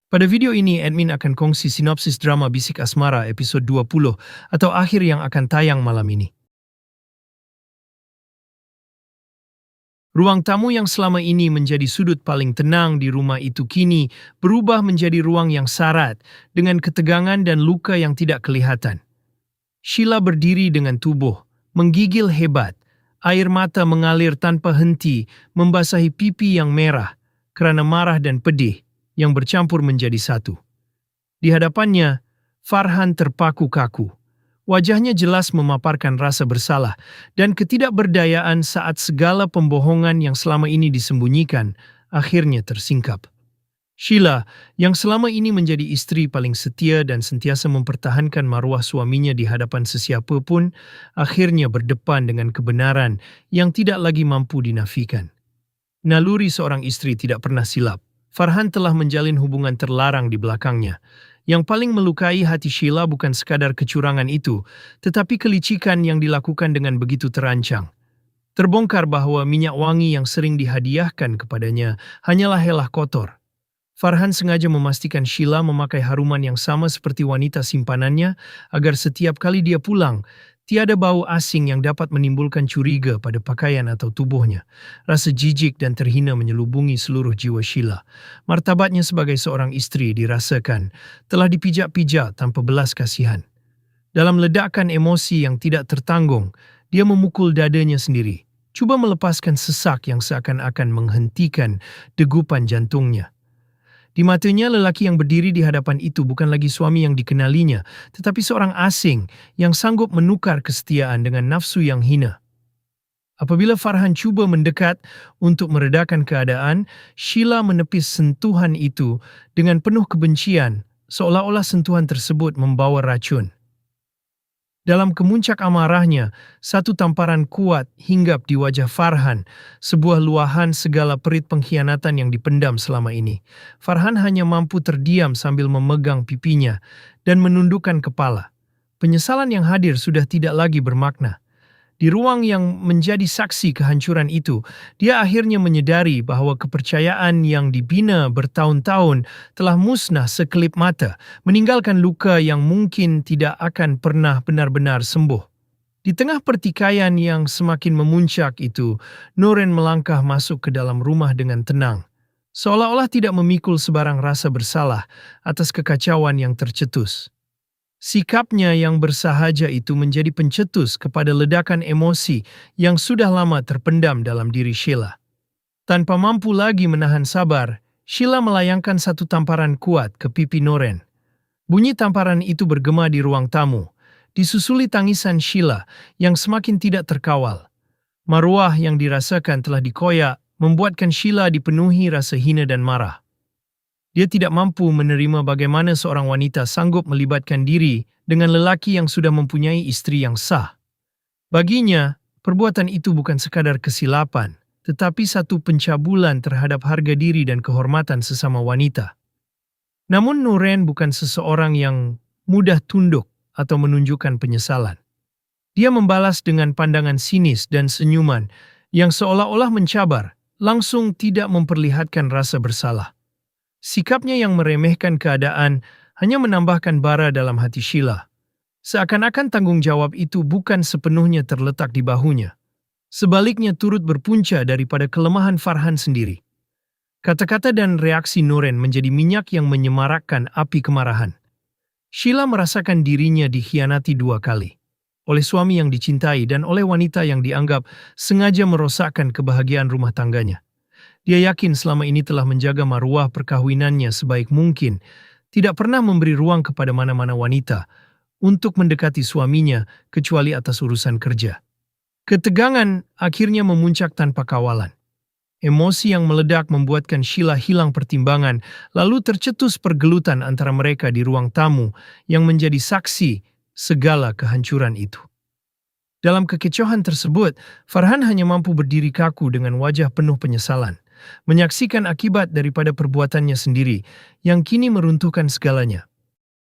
Pada video ini, admin akan kongsi sinopsis drama Bisik Asmara episode 20 atau akhir yang akan tayang malam ini. Ruang tamu yang selama ini menjadi sudut paling tenang di rumah itu kini berubah menjadi ruang yang syarat dengan ketegangan dan luka yang tidak kelihatan. Sheila berdiri dengan tubuh, menggigil hebat. Air mata mengalir tanpa henti, membasahi pipi yang merah kerana marah dan pedih yang bercampur menjadi satu. Di hadapannya, Farhan terpaku kaku. Wajahnya jelas memaparkan rasa bersalah dan ketidakberdayaan saat segala pembohongan yang selama ini disembunyikan akhirnya tersingkap. Sheila, yang selama ini menjadi istri paling setia dan sentiasa mempertahankan maruah suaminya di hadapan sesiapa pun, akhirnya berdepan dengan kebenaran yang tidak lagi mampu dinafikan. Naluri seorang istri tidak pernah silap. Farhan telah menjalin hubungan terlarang di belakangnya. Yang paling melukai hati Sheila bukan sekadar kecurangan itu, tetapi kelicikan yang dilakukan dengan begitu terancang. Terbongkar bahwa minyak wangi yang sering dihadiahkan kepadanya hanyalah helah kotor. Farhan sengaja memastikan Sheila memakai haruman yang sama seperti wanita simpanannya agar setiap kali dia pulang, tiada bau asing yang dapat menimbulkan curiga pada pakaian atau tubuhnya. Rasa jijik dan terhina menyelubungi seluruh jiwa Sheila. Martabatnya sebagai seorang istri dirasakan telah dipijak-pijak tanpa belas kasihan. Dalam ledakan emosi yang tidak tertanggung, dia memukul dadanya sendiri, cuba melepaskan sesak yang seakan-akan menghentikan degupan jantungnya. Di matanya, lelaki yang berdiri di hadapan itu bukan lagi suami yang dikenalinya, tetapi seorang asing yang sanggup menukar kesetiaan dengan nafsu yang hina. Apabila Farhan cuba mendekat untuk meredakan keadaan, Sheila menepis sentuhan itu dengan penuh kebencian, seolah-olah sentuhan tersebut membawa racun. Dalam kemuncak amarahnya, satu tamparan kuat hinggap di wajah Farhan, sebuah luahan segala perit pengkhianatan yang dipendam selama ini. Farhan hanya mampu terdiam sambil memegang pipinya dan menundukkan kepala. Penyesalan yang hadir sudah tidak lagi bermakna. Di ruang yang menjadi saksi kehancuran itu, dia akhirnya menyadari bahwa kepercayaan yang dibina bertahun-tahun telah musnah sekelip mata, meninggalkan luka yang mungkin tidak akan pernah benar-benar sembuh. Di tengah pertikaian yang semakin memuncak itu, Nuren melangkah masuk ke dalam rumah dengan tenang, seolah-olah tidak memikul sebarang rasa bersalah atas kekacauan yang tercetus. Sikapnya yang bersahaja itu menjadi pencetus kepada ledakan emosi yang sudah lama terpendam dalam diri Sheila. Tanpa mampu lagi menahan sabar, Sheila melayangkan satu tamparan kuat ke pipi Nuren. Bunyi tamparan itu bergema di ruang tamu, disusuli tangisan Sheila yang semakin tidak terkawal. Maruah yang dirasakan telah dikoyak, membuatkan Sheila dipenuhi rasa hina dan marah. Dia tidak mampu menerima bagaimana seorang wanita sanggup melibatkan diri dengan lelaki yang sudah mempunyai istri yang sah. Baginya, perbuatan itu bukan sekadar kesilapan, tetapi satu pencabulan terhadap harga diri dan kehormatan sesama wanita. Namun Nuren bukan seseorang yang mudah tunduk atau menunjukkan penyesalan. Dia membalas dengan pandangan sinis dan senyuman yang seolah-olah mencabar, langsung tidak memperlihatkan rasa bersalah. Sikapnya yang meremehkan keadaan hanya menambahkan bara dalam hati Sheila. Seakan-akan tanggung jawab itu bukan sepenuhnya terletak di bahunya. Sebaliknya turut berpunca daripada kelemahan Farhan sendiri. Kata-kata dan reaksi Nuren menjadi minyak yang menyemarakkan api kemarahan. Sheila merasakan dirinya dikhianati dua kali. Oleh suami yang dicintai dan oleh wanita yang dianggap sengaja merosakkan kebahagiaan rumah tangganya. Dia yakin selama ini telah menjaga maruah perkahwinannya sebaik mungkin, tidak pernah memberi ruang kepada mana-mana wanita untuk mendekati suaminya kecuali atas urusan kerja. Ketegangan akhirnya memuncak tanpa kawalan. Emosi yang meledak membuatkan Sheila hilang pertimbangan, lalu tercetus pergelutan antara mereka di ruang tamu yang menjadi saksi segala kehancuran itu. Dalam kekecohan tersebut, Farhan hanya mampu berdiri kaku dengan wajah penuh penyesalan, menyaksikan akibat daripada perbuatannya sendiri yang kini meruntuhkan segalanya.